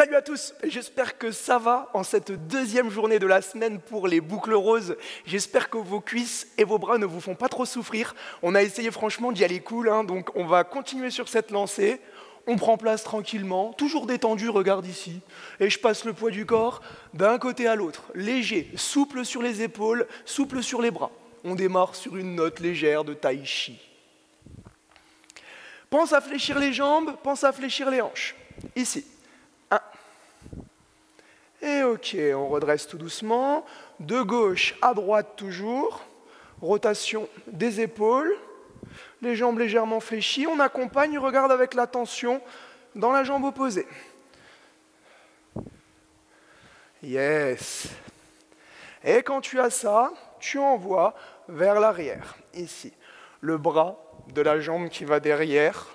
Salut à tous, j'espère que ça va en cette deuxième journée de la semaine pour les boucles roses. J'espère que vos cuisses et vos bras ne vous font pas trop souffrir. On a essayé franchement d'y aller cool, donc on va continuer sur cette lancée. On prend place tranquillement, toujours détendu, regarde ici. Et je passe le poids du corps d'un côté à l'autre, léger, souple sur les épaules, souple sur les bras. On démarre sur une note légère de tai chi. Pense à fléchir les jambes, pense à fléchir les hanches. Ici. 1. Et ok, on redresse tout doucement. De gauche à droite toujours. Rotation des épaules. Les jambes légèrement fléchies. On accompagne, regarde avec l'attention dans la jambe opposée. Yes. Et quand tu as ça, tu envoies vers l'arrière, ici. Le bras de la jambe qui va derrière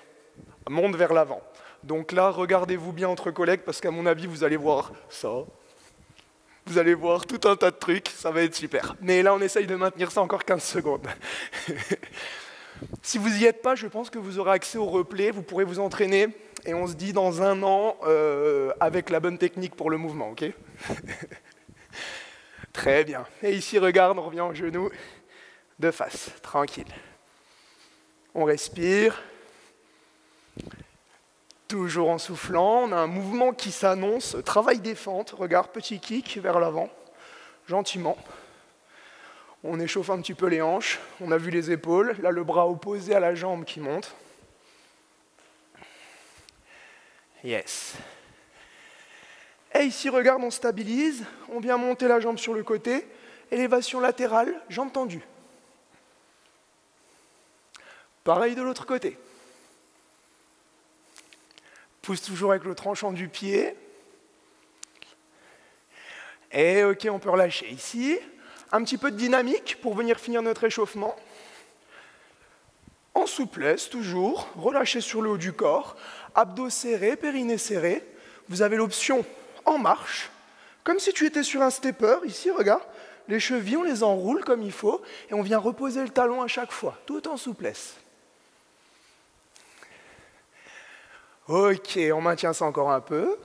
monte vers l'avant. Donc là, regardez-vous bien entre collègues, parce qu'à mon avis, vous allez voir ça. Vous allez voir tout un tas de trucs, ça va être super. Mais là, on essaye de maintenir ça encore 15 secondes. Si vous n'y êtes pas, je pense que vous aurez accès au replay, vous pourrez vous entraîner, et on se dit dans un an, avec la bonne technique pour le mouvement, ok? Très bien. Et ici, regarde, on revient en genou, de face, tranquille. On respire. Toujours en soufflant, on a un mouvement qui s'annonce, travail des fentes, regarde, petit kick vers l'avant, gentiment. On échauffe un petit peu les hanches, on a vu les épaules, là le bras opposé à la jambe qui monte. Yes. Et ici, regarde, on stabilise, on vient monter la jambe sur le côté, élévation latérale, jambe tendue. Pareil de l'autre côté. Pousse toujours avec le tranchant du pied. Et ok, on peut relâcher ici. Un petit peu de dynamique pour venir finir notre échauffement. En souplesse, toujours. Relâchez sur le haut du corps. Abdos serrés, périnée serré. Vous avez l'option en marche. Comme si tu étais sur un stepper. Ici, regarde. Les chevilles, on les enroule comme il faut. Et on vient reposer le talon à chaque fois, tout en souplesse. Ok, on maintient ça encore un peu.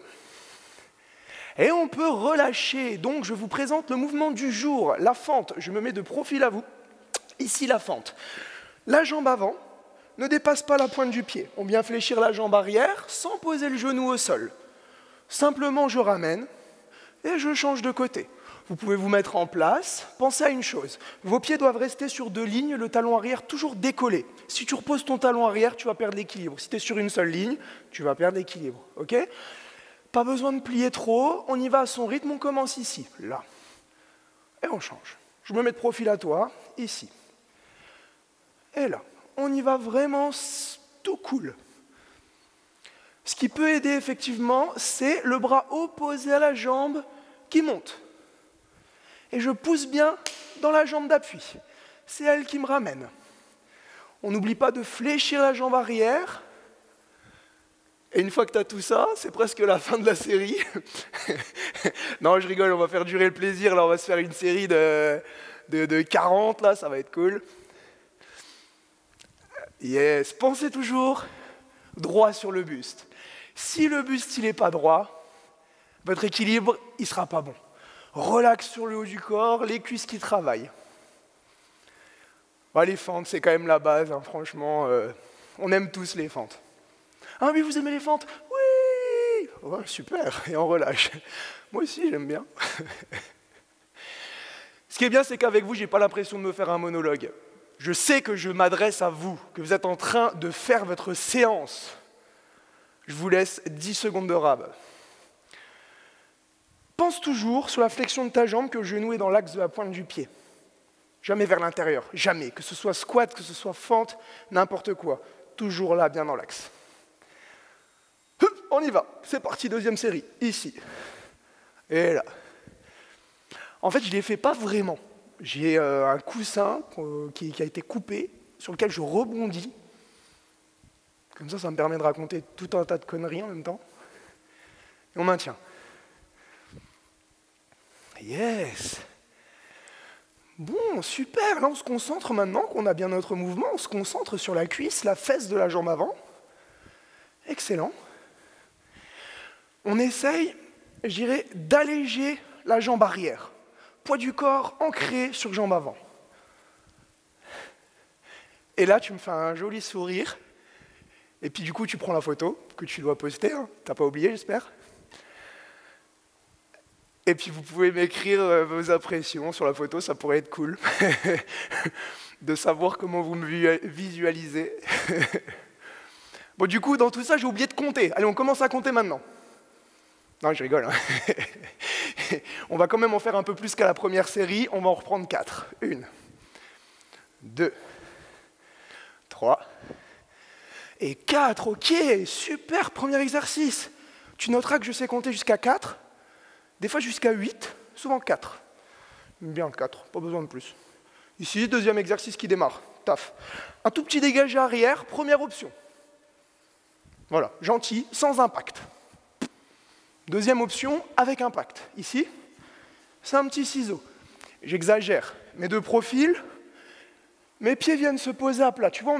Et on peut relâcher. Donc, je vous présente le mouvement du jour, la fente. Je me mets de profil à vous. Ici, la fente. La jambe avant ne dépasse pas la pointe du pied. On vient fléchir la jambe arrière sans poser le genou au sol. Simplement, je ramène et je change de côté. Vous pouvez vous mettre en place. Pensez à une chose. Vos pieds doivent rester sur 2 lignes, le talon arrière toujours décollé. Si tu reposes ton talon arrière, tu vas perdre l'équilibre. Si tu es sur une seule ligne, tu vas perdre l'équilibre. Ok ? Pas besoin de plier trop. On y va à son rythme. On commence ici, là. Et on change. Je me mets de profil à toi, ici. Et là. On y va vraiment tout cool. Ce qui peut aider effectivement, c'est le bras opposé à la jambe qui monte. Et je pousse bien dans la jambe d'appui. C'est elle qui me ramène. On n'oublie pas de fléchir la jambe arrière. Et une fois que tu as tout ça, c'est presque la fin de la série. Non, je rigole, on va faire durer le plaisir. Là, on va se faire une série de 40, là, ça va être cool. Yes, pensez toujours droit sur le buste. Si le buste, il n'est pas droit, votre équilibre, il ne sera pas bon. Relax sur le haut du corps, les cuisses qui travaillent. Bah, les fentes, c'est quand même la base, franchement. On aime tous les fentes. Ah oui, vous aimez les fentes? Oui! Ouais, super, et on relâche. Moi aussi, j'aime bien. Ce qui est bien, c'est qu'avec vous, je n'ai pas l'impression de me faire un monologue. Je sais que je m'adresse à vous, que vous êtes en train de faire votre séance. Je vous laisse 10 secondes de rab. Pense toujours sur la flexion de ta jambe que le genou est dans l'axe de la pointe du pied. Jamais vers l'intérieur, jamais. Que ce soit squat, que ce soit fente, n'importe quoi. Toujours là, bien dans l'axe. On y va, c'est parti, deuxième série. Ici. Et là. En fait, je ne les fais pas vraiment. J'ai un coussin qui a été coupé, sur lequel je rebondis. Comme ça me permet de raconter tout un tas de conneries en même temps. Et on maintient. Yes. Bon, super. Là, on se concentre maintenant qu'on a bien notre mouvement. On se concentre sur la cuisse, la fesse de la jambe avant. Excellent. On essaye, je dirais, d'alléger la jambe arrière. Poids du corps ancré sur jambe avant. Et là, tu me fais un joli sourire. Et puis du coup, tu prends la photo que tu dois poster. Hein. T'as pas oublié, j'espère. Et puis vous pouvez m'écrire vos impressions sur la photo, ça pourrait être cool. De savoir comment vous me visualisez. Bon, du coup, dans tout ça, j'ai oublié de compter. Allez, on commence à compter maintenant. Non, je rigole. Hein. On va quand même en faire un peu plus qu'à la première série. On va en reprendre 4. 1, 2, 3 et 4. Ok, super, premier exercice. Tu noteras que je sais compter jusqu'à 4, des fois jusqu'à 8, souvent 4. Bien 4, pas besoin de plus. Ici, deuxième exercice qui démarre. Taf. Un tout petit dégagé arrière, première option. Voilà, gentil, sans impact. Deuxième option, avec impact. Ici, c'est un petit ciseau. J'exagère, mais de profil, mes pieds viennent se poser à plat. Tu vois, on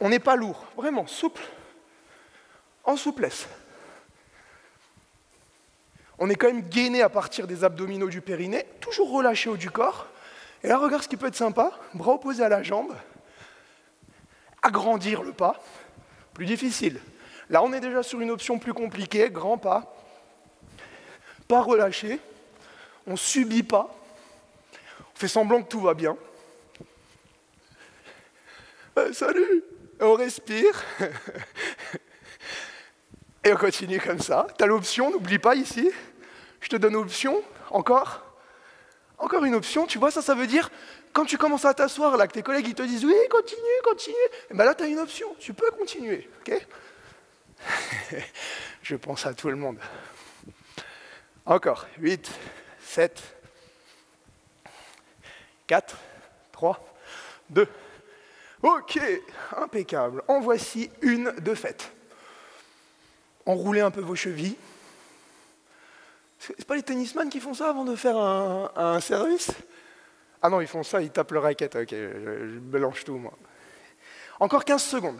n'est pas lourd, vraiment souple, en souplesse. On est quand même gainé à partir des abdominaux du périnée, toujours relâché haut du corps. Et là, regarde ce qui peut être sympa, bras opposés à la jambe, agrandir le pas, plus difficile. Là, on est déjà sur une option plus compliquée, grand pas relâché, on ne subit pas, on fait semblant que tout va bien. Salut, on respire, et on continue comme ça. Tu as l'option, n'oublie pas ici, je te donne l'option, encore une option, tu vois, ça veut dire, quand tu commences à t'asseoir, là, que tes collègues ils te disent « Oui, continue », et bien là, tu as une option, tu peux continuer, ok? Je pense à tout le monde. Encore, 8, 7, 4, 3, 2, ok, impeccable. En voici une de faite. Enroulez un peu vos chevilles. C'est pas les tennisman qui font ça avant de faire un service? Ah non, ils font ça, ils tapent le racket. Ok, je mélange tout, moi. Encore 15 secondes.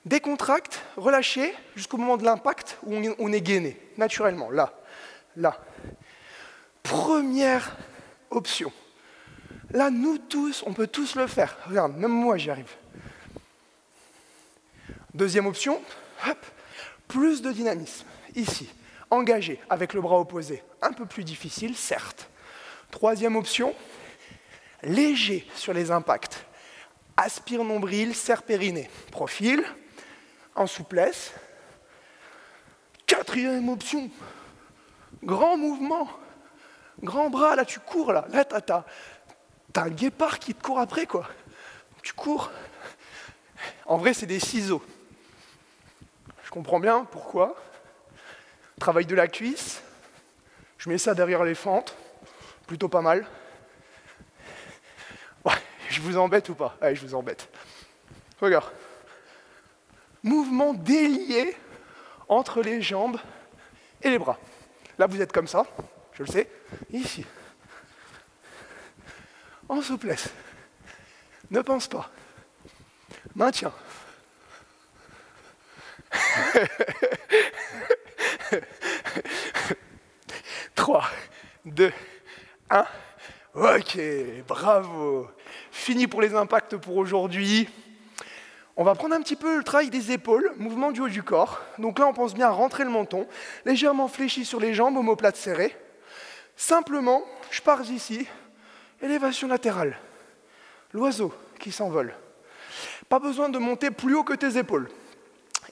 Décontracte, relâchez jusqu'au moment de l'impact où on est gainé, naturellement, là. Première option. Là, nous tous, on peut tous le faire. Regarde, même moi, j'y arrive. Deuxième option, hop, plus de dynamisme. Ici, engagé, avec le bras opposé. Un peu plus difficile, certes. Troisième option, léger sur les impacts. Aspire nombril, serre périnée. Profil, en souplesse. Quatrième option, grand mouvement. Grand bras, là, tu cours, là. Là, t'as un guépard qui te court après, quoi. Tu cours. En vrai, c'est des ciseaux. Je comprends bien pourquoi. Travail de la cuisse. Je mets ça derrière les fentes. Plutôt pas mal. Ouais, je vous embête ou pas? Allez, je vous embête. Regarde. Mouvement délié entre les jambes et les bras. Là, vous êtes comme ça, je le sais. Ici. En souplesse. Ne pense pas. Maintiens. 3, 2, 1. Ok, bravo. Fini pour les impacts pour aujourd'hui. On va prendre un petit peu le travail des épaules, mouvement du haut du corps. Donc là, on pense bien à rentrer le menton, légèrement fléchi sur les jambes, omoplate serrée. Simplement, je pars ici, élévation latérale. L'oiseau qui s'envole. Pas besoin de monter plus haut que tes épaules.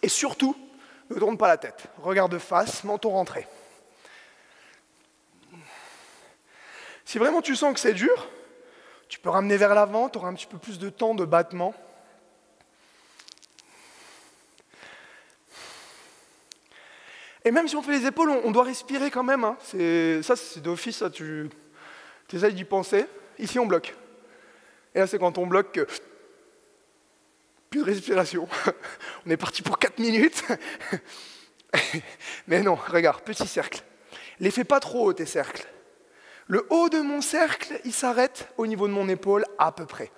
Et surtout, ne tourne pas la tête. Regarde face, menton rentré. Si vraiment tu sens que c'est dur, tu peux ramener vers l'avant, tu auras un petit peu plus de temps de battement. Et même si on fait les épaules, on doit respirer quand même. Hein. Ça, c'est d'office, ça, tu essayes d'y penser. Ici, on bloque. Et là, c'est quand on bloque que... Plus de respiration. On est parti pour 4 minutes. Mais non, regarde, petit cercle. Les fais pas trop haut, tes cercles. Le haut de mon cercle, il s'arrête au niveau de mon épaule à peu près.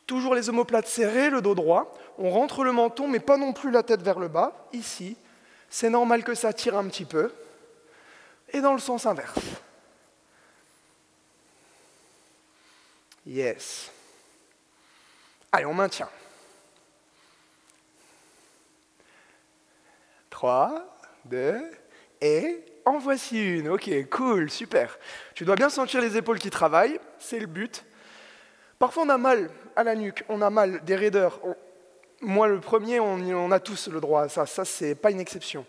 Toujours les omoplates serrées, le dos droit. On rentre le menton, mais pas non plus la tête vers le bas. Ici, c'est normal que ça tire un petit peu. Et dans le sens inverse. Yes. Allez, on maintient. 3, 2, et en voici une. Ok, cool, super. Tu dois bien sentir les épaules qui travaillent, c'est le but. Parfois, on a mal à la nuque, on a mal, des raideurs. Moi, le premier, on a tous le droit à ça. Ça, c'est pas une exception.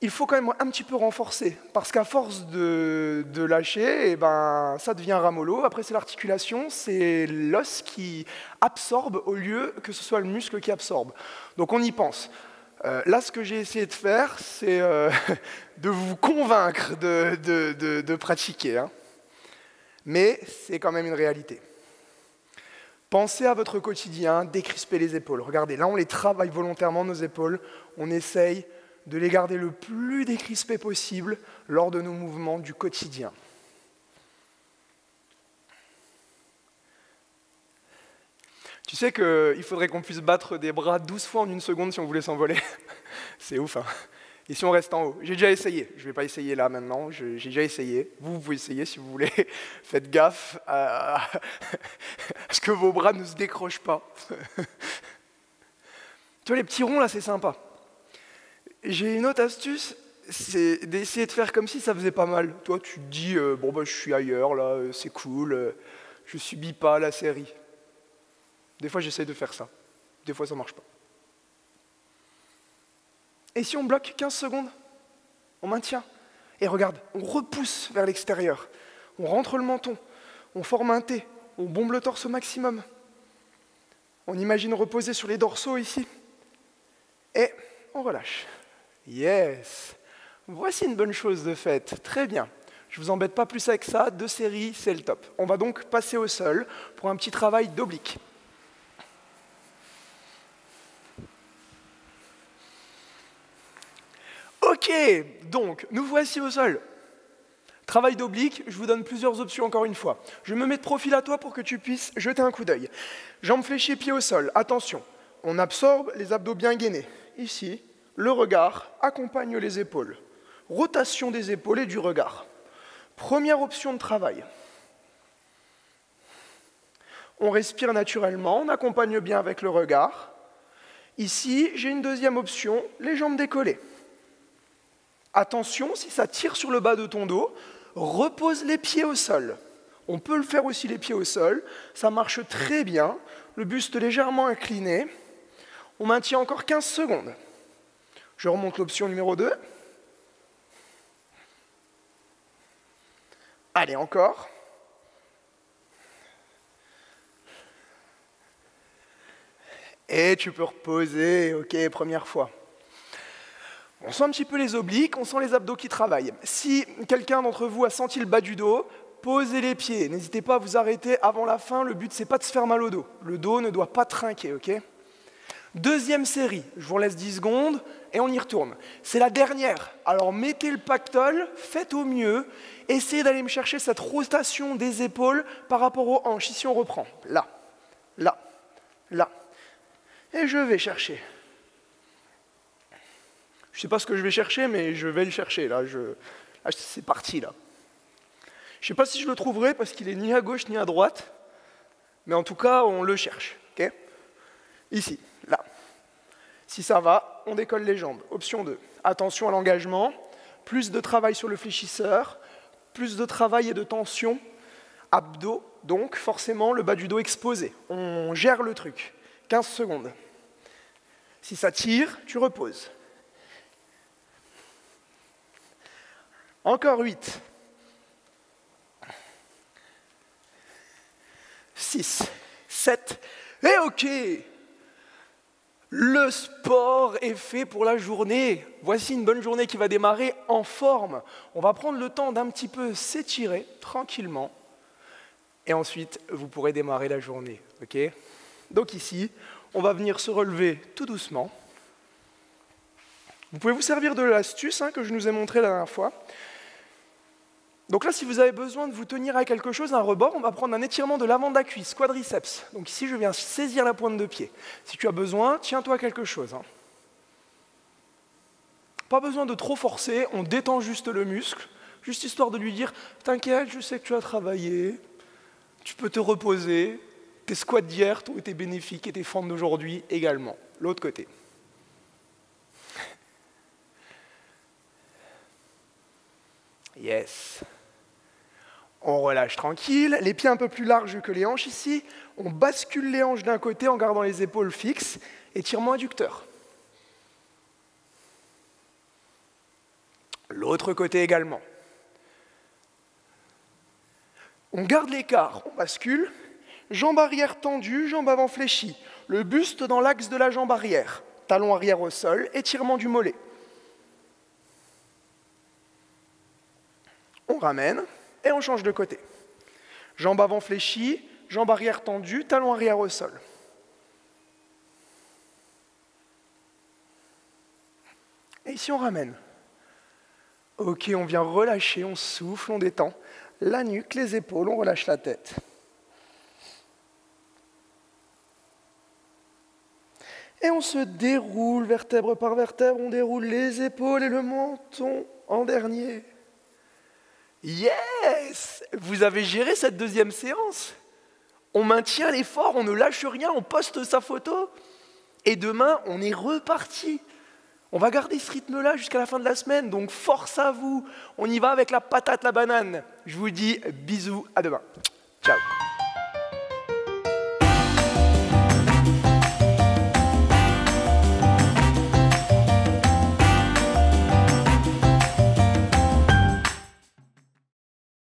Il faut quand même un petit peu renforcer, parce qu'à force de lâcher, eh ben, ça devient ramollo. Après, c'est l'articulation, c'est l'os qui absorbe au lieu que ce soit le muscle qui absorbe. Donc, on y pense. Là, ce que j'ai essayé de faire, c'est de vous convaincre de pratiquer. Hein. Mais c'est quand même une réalité. Pensez à votre quotidien, décrispez les épaules. Regardez, là, on les travaille volontairement, nos épaules. On essaye de les garder le plus décrispées possible lors de nos mouvements du quotidien. Tu sais qu'il faudrait qu'on puisse battre des bras 12 fois en une seconde si on voulait s'envoler. C'est ouf, hein. Et si on reste en haut? J'ai déjà essayé. Je ne vais pas essayer là maintenant. J'ai déjà essayé. Vous pouvez essayer si vous voulez. Faites gaffe à ce que vos bras ne se décrochent pas. Tu vois, les petits ronds, là, c'est sympa. J'ai une autre astuce, c'est d'essayer de faire comme si ça faisait pas mal. Toi, tu te dis, bon, bah, je suis ailleurs, là, c'est cool, je subis pas la série. Des fois, j'essaye de faire ça. Des fois, ça marche pas. Et si on bloque 15 secondes, on maintient. Et regarde, on repousse vers l'extérieur. On rentre le menton, on forme un T, on bombe le torse au maximum. On imagine reposer sur les dorsaux ici. Et on relâche. Yes. Voici une bonne chose de faite. Très bien. Je ne vous embête pas plus avec ça. 2 séries, c'est le top. On va donc passer au sol pour un petit travail d'oblique. Ok, donc, nous voici au sol. Travail d'oblique, je vous donne plusieurs options encore une fois. Je me mets de profil à toi pour que tu puisses jeter un coup d'œil. Jambes fléchées, pieds au sol. Attention, on absorbe les abdos bien gainés. Ici, le regard accompagne les épaules. Rotation des épaules et du regard. Première option de travail. On respire naturellement, on accompagne bien avec le regard. Ici, j'ai une deuxième option, les jambes décollées. Attention, si ça tire sur le bas de ton dos, repose les pieds au sol. On peut le faire aussi les pieds au sol, ça marche très bien. Le buste légèrement incliné. On maintient encore 15 secondes. Je remonte l'option numéro 2. Allez, encore. Et tu peux reposer, ok, première fois. On sent un petit peu les obliques, on sent les abdos qui travaillent. Si quelqu'un d'entre vous a senti le bas du dos, posez les pieds. N'hésitez pas à vous arrêter avant la fin. Le but, c'est pas de se faire mal au dos. Le dos ne doit pas trinquer, ok? Deuxième série. Je vous laisse 10 secondes et on y retourne. C'est la dernière. Alors mettez le pactole, faites au mieux. Essayez d'aller me chercher cette rotation des épaules par rapport aux hanches. Ici, on reprend. Là, là, là. Et je vais chercher. Je ne sais pas ce que je vais chercher, mais je vais le chercher. Là, c'est parti, là. Je ne sais pas si je le trouverai, parce qu'il n'est ni à gauche ni à droite. Mais en tout cas, on le cherche. Okay? Ici, là. Si ça va, on décolle les jambes. Option 2. Attention à l'engagement. Plus de travail sur le fléchisseur. Plus de travail et de tension. Abdos, donc forcément le bas du dos exposé. On gère le truc. 15 secondes. Si ça tire, tu reposes. Encore 8. 6, 7, et ok. Le sport est fait pour la journée. Voici une bonne journée qui va démarrer en forme. On va prendre le temps d'un petit peu s'étirer tranquillement. Et ensuite, vous pourrez démarrer la journée. Okay? Donc ici, on va venir se relever tout doucement. Vous pouvez vous servir de l'astuce que je nous ai montrée la dernière fois. Donc là, si vous avez besoin de vous tenir à quelque chose, un rebord, on va prendre un étirement de l'avant de la cuisse, quadriceps. Donc ici, je viens saisir la pointe de pied. Si tu as besoin, tiens-toi à quelque chose. Pas besoin de trop forcer, on détend juste le muscle, juste histoire de lui dire « T'inquiète, je sais que tu as travaillé, tu peux te reposer, tes squats d'hier t'ont été bénéfiques et tes fentes d'aujourd'hui également. » L'autre côté. Yes. On relâche tranquille, les pieds un peu plus larges que les hanches ici. On bascule les hanches d'un côté en gardant les épaules fixes. Étirement adducteur. L'autre côté également. On garde l'écart, on bascule. Jambe arrière tendue, jambe avant fléchie. Le buste dans l'axe de la jambe arrière. Talon arrière au sol, étirement du mollet. On ramène et on change de côté. Jambe avant fléchie, jambe arrière tendue, talon arrière au sol. Et ici on ramène. Ok, on vient relâcher, on souffle, on détend. La nuque, les épaules, on relâche la tête. Et on se déroule vertèbre par vertèbre, on déroule les épaules et le menton en dernier. Yes! Vous avez géré cette deuxième séance. On maintient l'effort, on ne lâche rien, on poste sa photo. Et demain, on est reparti. On va garder ce rythme-là jusqu'à la fin de la semaine, donc force à vous. On y va avec la patate, la banane. Je vous dis bisous, à demain. Ciao.